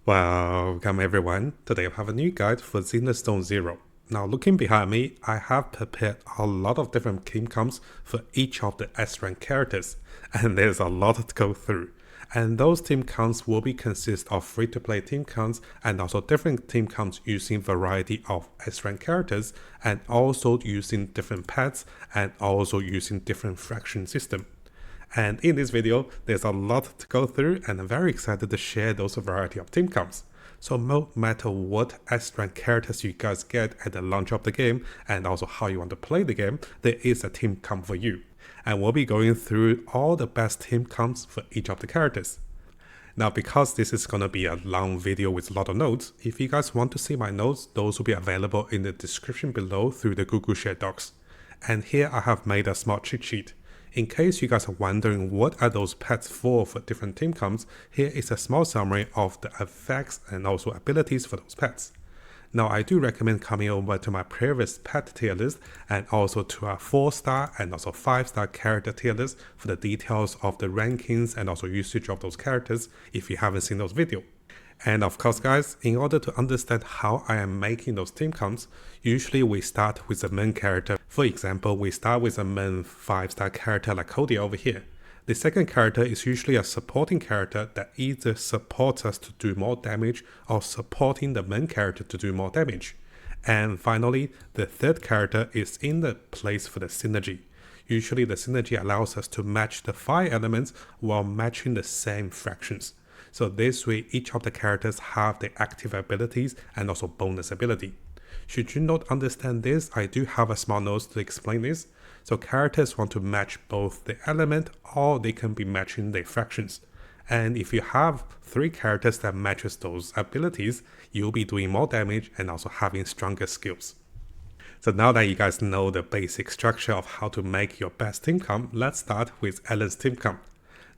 Welcome everyone. Today I have a new guide for Zenless Zone Zero. Now looking behind me, I have prepared a lot of different team comps for each of the S-rank characters, and there's a lot to go through. And those team counts will be consist of free-to-play team counts and also different team counts using variety of S-rank characters and also using different pets and also using different fraction system. And in this video, there's a lot to go through and I'm very excited to share those variety of team comps. So no matter what S-rank characters you guys get at the launch of the game and also how you want to play the game, there is a team comp for you. And we'll be going through all the best team comps for each of the characters. Now because this is going to be a long video with a lot of notes, if you guys want to see my notes, those will be available in the description below through the Google Share Docs. And here I have made a small cheat sheet. In case you guys are wondering what are those pets for different team comps, here is a small summary of the effects and also abilities for those pets. Now I do recommend coming over to my previous pet tier list and also to our 4-star and also 5-star character tier list for the details of the rankings and also usage of those characters if you haven't seen those videos. And of course guys, in order to understand how I am making those team comps, usually we start with the main character. For example, we start with a main 5-star character like Cody over here. The second character is usually a supporting character that either supports us to do more damage or supporting the main character to do more damage. And finally, the third character is in the place for the synergy. Usually the synergy allows us to match the fire elements while matching the same fractions. So this way each of the characters have the active abilities and also bonus ability. Should you not understand this, I do have a small note to explain this. So characters want to match both the element or they can be matching the fractions. And if you have 3 characters that matches those abilities, you'll be doing more damage and also having stronger skills. So now that you guys know the basic structure of how to make your best team comp, let's start with Ellen's team comp.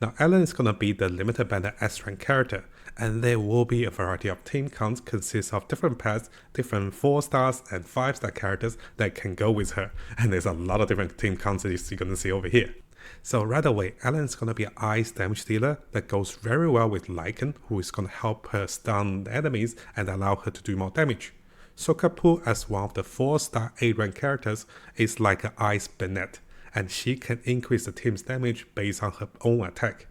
Now Ellen is going to be the limited banner S-rank character, and there will be a variety of team counts consist of different pets, different 4-stars and 5-star characters that can go with her, and there's a lot of different team counts that you're going to see over here. So right away, Ellen is going to be an ice damage dealer that goes very well with Lycaon, who is going to help her stun the enemies and allow her to do more damage. Sokapu as one of the 4-star A-rank characters is like an ice Bennett, and she can increase the team's damage based on her own attack.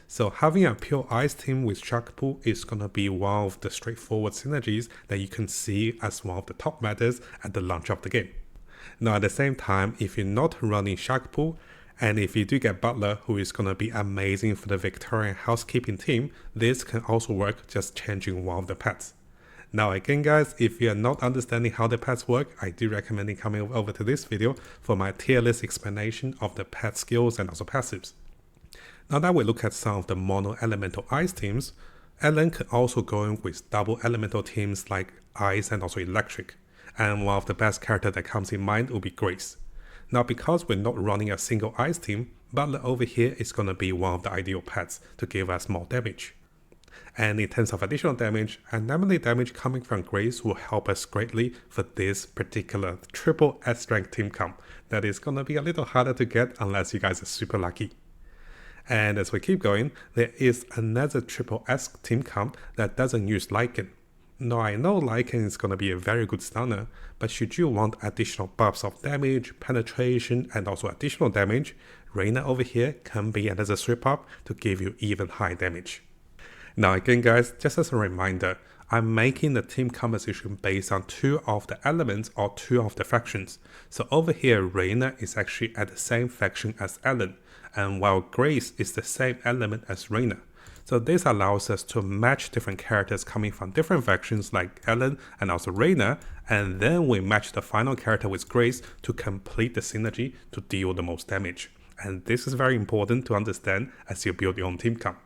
So having a pure ice team with Shakapu is gonna be one of the straightforward synergies that you can see as one of the top matters at the launch of the game. Now at the same time, if you're not running Shakapu, and if you do get Butler, who is gonna be amazing for the Victorian housekeeping team, this can also work just changing one of the pets. Now again guys, if you are not understanding how the pets work, I do recommend coming over to this video for my tier list explanation of the pet skills and also passives. Now that we look at some of the mono elemental ice teams, Ellen can also go in with double elemental teams like ice and also electric. And one of the best characters that comes in mind will be Grace. Now because we're not running a single ice team, Butler over here is going to be one of the ideal pets to give us more damage. And in terms of additional damage, anomaly damage coming from Grace will help us greatly for this particular triple S-rank team comp that is gonna be a little harder to get unless you guys are super lucky. And as we keep going, there is another triple S team comp that doesn't use Lycaon. Now I know Lycaon is gonna be a very good stunner, but should you want additional buffs of damage, penetration and also additional damage, Rina over here can be another sweep up to give you even high damage. Now again guys, just as a reminder, I'm making the team composition based on 2 of the elements or 2 of the factions. So over here, Rina is actually at the same faction as Ellen, and while Grace is the same element as Rina. So this allows us to match different characters coming from different factions like Ellen and also Rina, and then we match the final character with Grace to complete the synergy to deal the most damage. And this is very important to understand as you build your own team comp.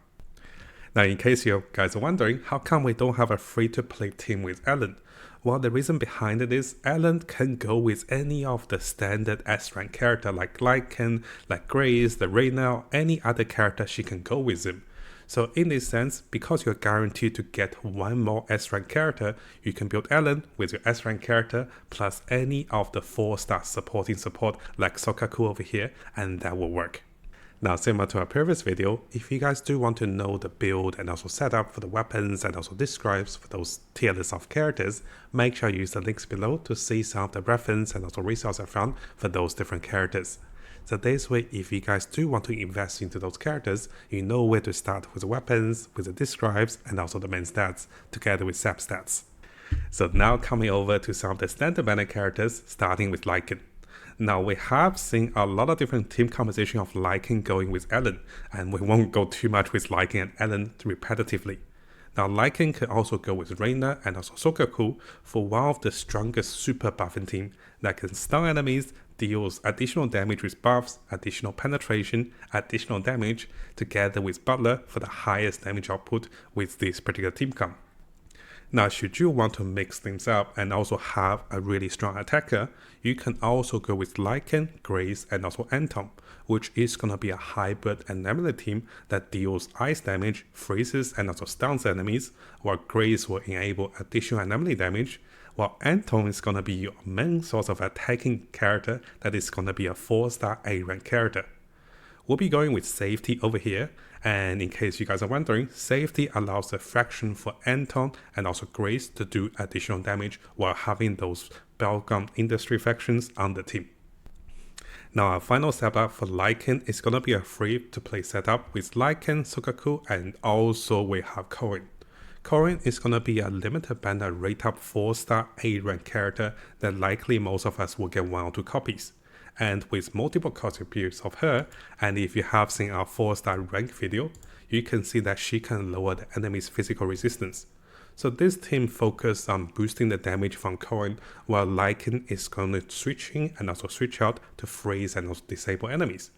Now in case you guys are wondering, how come we don't have a free-to-play team with Ellen? Well, the reason behind it is Ellen can go with any of the standard S-rank character like Lycaon, like Grace, the Rina, or any other character she can go with him. So in this sense, because you're guaranteed to get one more S-rank character, you can build Ellen with your S-rank character plus any of the 4-star supporting support like Sokaku over here, and that will work. Now, similar to our previous video, if you guys do want to know the build and also setup for the weapons and also describes for those tier lists of characters, make sure you use the links below to see some of the reference and also resources I found for those different characters. So this way, if you guys do want to invest into those characters, you know where to start with the weapons, with the describes, and also the main stats, together with sub stats. So now coming over to some of the standard banner characters, starting with Lycaon. Now we have seen a lot of different team composition of Lycaon going with Ellen, and we won't go too much with Lycaon and Ellen repetitively. Now Lycaon can also go with Rina and also Sokaku for one of the strongest super buffing team that can stun enemies, deals additional damage with buffs, additional penetration, additional damage, together with Butler for the highest damage output with this particular team comp. Now, should you want to mix things up and also have a really strong attacker, you can also go with Lycaon, Grace, and also Anton, which is going to be a hybrid anomaly team that deals ice damage, freezes, and also stuns enemies, while Grace will enable additional anomaly damage, while Anton is going to be your main source of attacking character that is going to be a 4-star A-rank character. We'll be going with safety over here, and in case you guys are wondering, safety allows a fraction for Anton and also Grace to do additional damage while having those Belgum industry factions on the team. Now our final setup for Lycaon is going to be a free-to-play setup with Lycaon, Sokaku, and also we have Corin. Corin is going to be a limited banner rate up 4-star A-rank character that likely most of us will get 1 or 2 copies. And with multiple attributes of her, and if you have seen our 4-star rank video, you can see that she can lower the enemy's physical resistance. So this team focuses on boosting the damage from Corin, while Lycaon is going to switch in and also switch out to freeze and also disable enemies.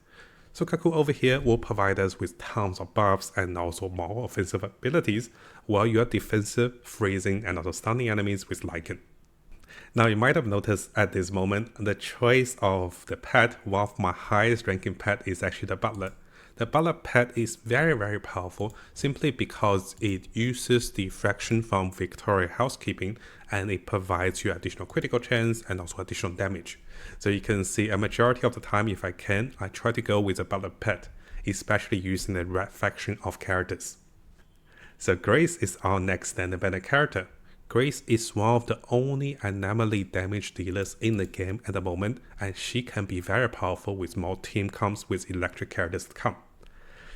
Sokaku over here will provide us with tons of buffs and also more offensive abilities, while you are defensive, freezing, and also stunning enemies with Lycaon. Now you might have noticed at this moment, the choice of the pet, one of my highest ranking pet is actually the Butler. The Butler pet is very powerful simply because it uses the fraction from Victoria Housekeeping and it provides you additional critical chance and also additional damage. So you can see a majority of the time if I can, I try to go with a Butler pet, especially using the red faction of characters. So Grace is our next standard banner character. Grace is one of the only anomaly damage dealers in the game at the moment, and she can be very powerful with more team comps with electric characters to come.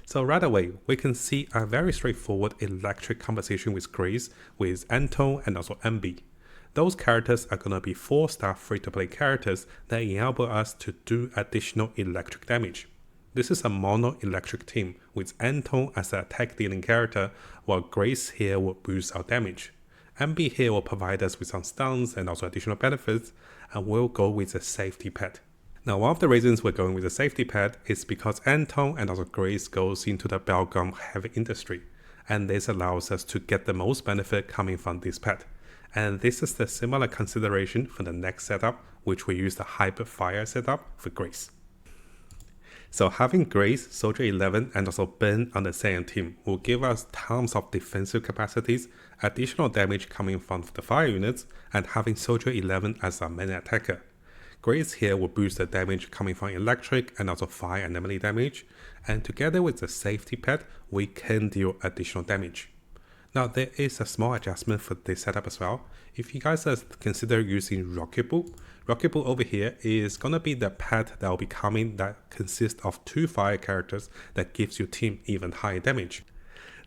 So right away, we can see a very straightforward electric composition with Grace, with Anton and also MB. Those characters are going to be 4-star free-to-play characters that enable us to do additional electric damage. This is a mono electric team with Anton as an attack dealing character, while Grace here will boost our damage. MB here will provide us with some stuns and also additional benefits, and we'll go with a safety pet. Now one of the reasons we're going with a safety pet is because Anton and also Grace goes into the Belgum heavy industry, and this allows us to get the most benefit coming from this pet. And this is the similar consideration for the next setup, which we use the Hyper Fire setup for Grace. So having Grace, Soldier 11 and also Ben on the same team will give us tons of defensive capacities, additional damage coming from the fire units, and having Soldier 11 as our main attacker. Grace here will boost the damage coming from electric and also fire anomaly damage, and together with the safety pet, we can deal additional damage. Now there is a small adjustment for this setup as well. If you guys consider using Rocket Bull over here is gonna be the pet that will be coming that consists of 2 fire characters that gives your team even higher damage.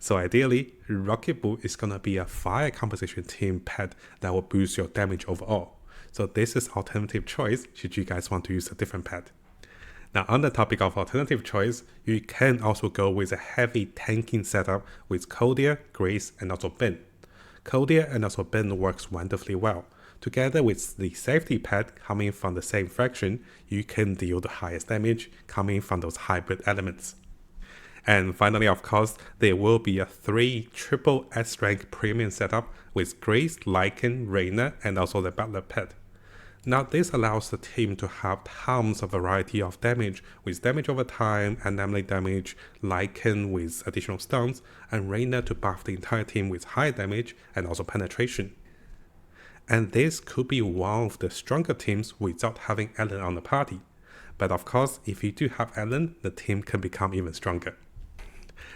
So ideally, Rocket Bull is gonna be a fire composition team pet that will boost your damage overall. So this is alternative choice should you guys want to use a different pet. Now on the topic of alternative choice, you can also go with a heavy tanking setup with Koleda, Grace, and also Ben. Koleda and also Ben works wonderfully well. Together with the safety pet coming from the same faction, you can deal the highest damage coming from those hybrid elements. And finally, of course, there will be a 3 triple S rank premium setup with Grace, Lycaon, Rina, and also the Butler pet. Now this allows the team to have tons of variety of damage with damage over time, anomaly damage, Lycaon with additional stuns, and Rina to buff the entire team with high damage and also penetration. And this could be one of the stronger teams without having Ellen on the party. But of course, if you do have Ellen, the team can become even stronger.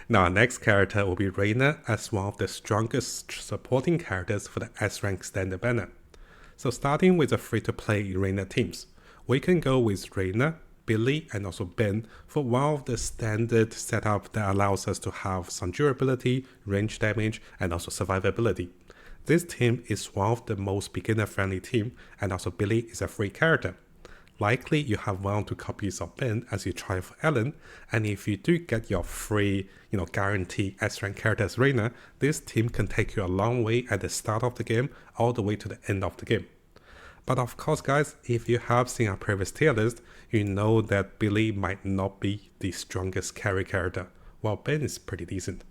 Now our next character will be Rina as one of the strongest supporting characters for the S-Rank standard banner. So starting with the free-to-play Rina Teams, we can go with Rina, Billy and also Ben for one of the standard setup that allows us to have some durability, range damage and also survivability. This team is one of the most beginner-friendly team, and also Billy is a free character. Likely you have 1 or 2 copies of Ben as you try for Ellen, and if you do get your free, guarantee S-Rank character as Rina, this team can take you a long way at the start of the game all the way to the end of the game. But of course guys, if you have seen our previous tier list, you know that Billy might not be the strongest carry character, while Ben is pretty decent.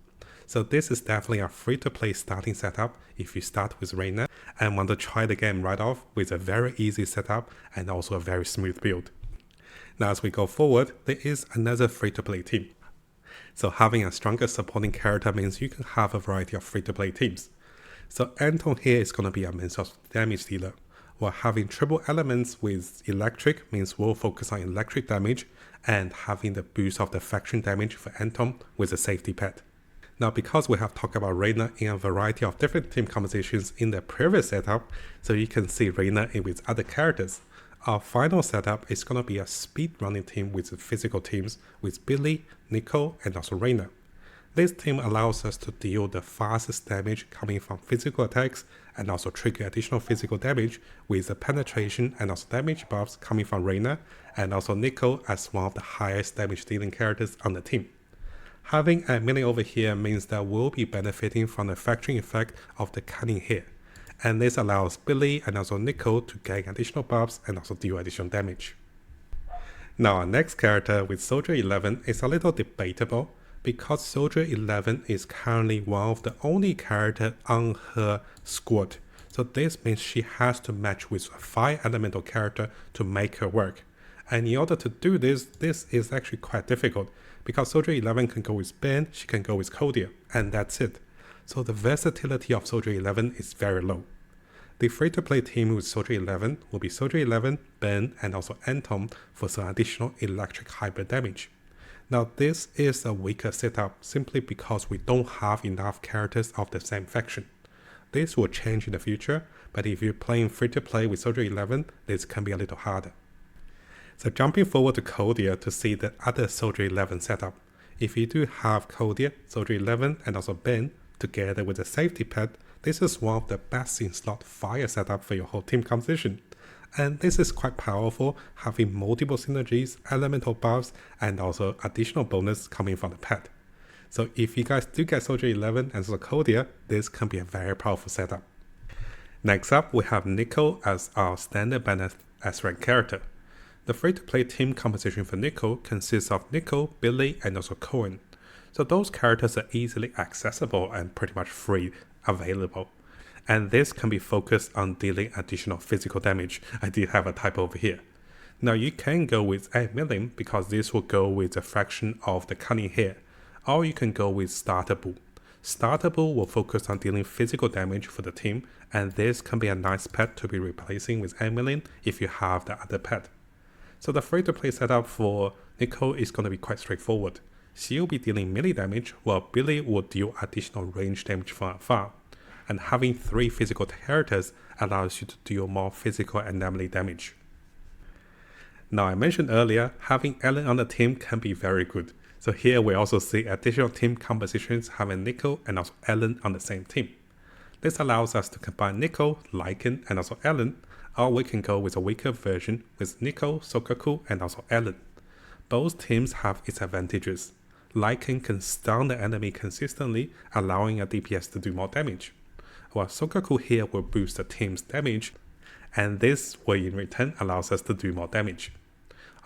So this is definitely a free-to-play starting setup if you start with Rina and want to try the game right off with a very easy setup and also a very smooth build. Now as we go forward, there is another free-to-play team. So having a stronger supporting character means you can have a variety of free-to-play teams. So Anton here is going to be a means of damage dealer, while having triple elements with electric means we'll focus on electric damage, and having the boost of the faction damage for Anton with a safety pet. Now because we have talked about Rina in a variety of different team compositions in the previous setup, so you can see Rina in with other characters, our final setup is going to be a speed running team with physical teams with Billy, Nico and also Rina. This team allows us to deal the fastest damage coming from physical attacks and also trigger additional physical damage with the penetration and also damage buffs coming from Rina and also Nico as one of the highest damage dealing characters on the team. Having a melee over here means that we'll be benefiting from the factoring effect of the cunning here, and this allows Billy and also Nico to gain additional buffs and also deal additional damage. Now our next character with Soldier 11 is a little debatable because Soldier 11 is currently one of the only character on her squad, so this means she has to match with a 5 elemental character to make her work. And in order to do this, this is actually quite difficult because Soldier 11 can go with Ben, she can go with Koleda, and that's it. So the versatility of Soldier 11 is very low. The free-to-play team with Soldier 11 will be Soldier 11, Ben, and also Anton for some additional electric hybrid damage. Now this is a weaker setup simply because we don't have enough characters of the same faction. This will change in the future, but if you're playing free-to-play with Soldier 11, this can be a little harder. So jumping forward to Koleda to see the other Soldier 11 setup. If you do have Koleda, Soldier 11 and also Ben together with a safety pet, this is one of the best in slot fire setup for your whole team composition. And this is quite powerful, having multiple synergies, elemental buffs and also additional bonus coming from the pet. So if you guys do get Soldier 11 and also Koleda, this can be a very powerful setup. Next up we have Nico as our standard banner S-Rank character. The free-to-play team composition for Nico consists of Nico, Billy and also Cohen. So those characters are easily accessible and pretty much free available. And this can be focused on dealing additional physical damage. I did have a typo over here. Now you can go with 8 million because this will go with a fraction of the cunning here. Or you can go with Starter Bull. Starter Bull will focus on dealing physical damage for the team, and this can be a nice pet to be replacing with 8 million if you have the other pet. So the free-to-play setup for Nico is going to be quite straightforward. She'll be dealing melee damage while Billy will deal additional range damage from afar. And having 3 physical characters allows you to deal more physical and melee damage. Now I mentioned earlier, having Ellen on the team can be very good. So here we also see additional team compositions having Nico and also Ellen on the same team. This allows us to combine Nico, Lycaon and also Ellen, or we can go with a weaker version with Nico, Sokaku and also Ellen. Both teams have its advantages. Lycaon can stun the enemy consistently, allowing a DPS to do more damage, while Sokaku here will boost the team's damage, and this will in return allows us to do more damage.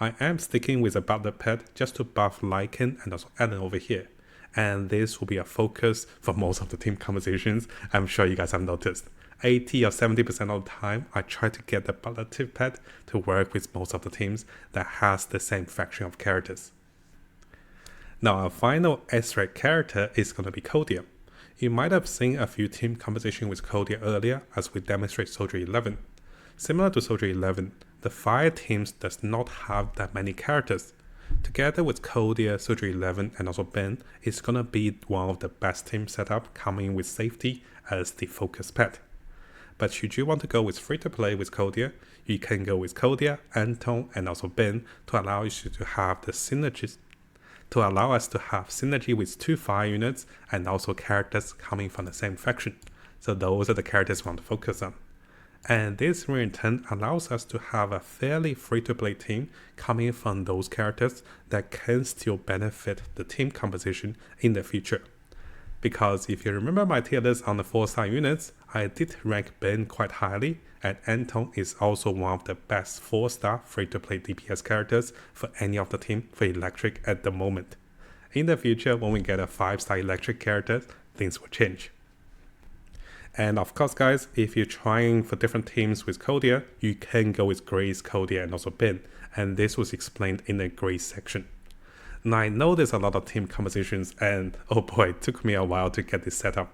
I am sticking with a butler pet just to buff Lycaon and also Ellen over here, and this will be a focus for most of the team compositions. I'm sure you guys have noticed. 80 or 70% of the time, I try to get the butler tip pet to work with most of the teams that has the same faction of characters. Now our final S-Rank character is going to be Koleda. You might have seen a few team composition with Koleda earlier as we demonstrate Soldier 11. Similar to Soldier 11, the Fire Teams does not have that many characters. Together with Koleda, Surgery 11 and also Ben, it's gonna be one of the best team setup, coming with safety as the focus pet. But should you want to go with free-to-play with Koleda, you can go with Koleda, Anton and also Ben to allow you to have the synergies, to allow us to have synergy with 2 fire units and also characters coming from the same faction. So those are the characters we want to focus on. And this Rina Teams allows us to have a fairly free-to-play team coming from those characters that can still benefit the team composition in the future. Because if you remember my tier list on the 4-star units, I did rank Ben quite highly, and Anton is also one of the best 4-star free-to-play DPS characters for any of the team for Electric at the moment. In the future, when we get a 5-star Electric character, things will change. And of course guys, if you're trying for different teams with Koleda, you can go with Grace, Koleda and also Ben, and this was explained in the Grace section. Now I know there's a lot of team compositions and oh boy, it took me a while to get this set up.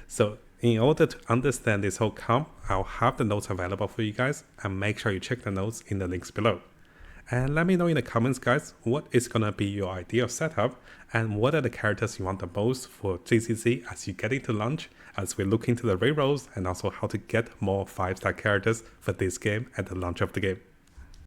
So in order to understand this whole comp, I'll have the notes available for you guys, and make sure you check the notes in the links below. And let me know in the comments guys, what is gonna be your ideal setup and what are the characters you want the most for GCC as you get into launch, as we look into the rerolls and also how to get more 5-star characters for this game at the launch of the game.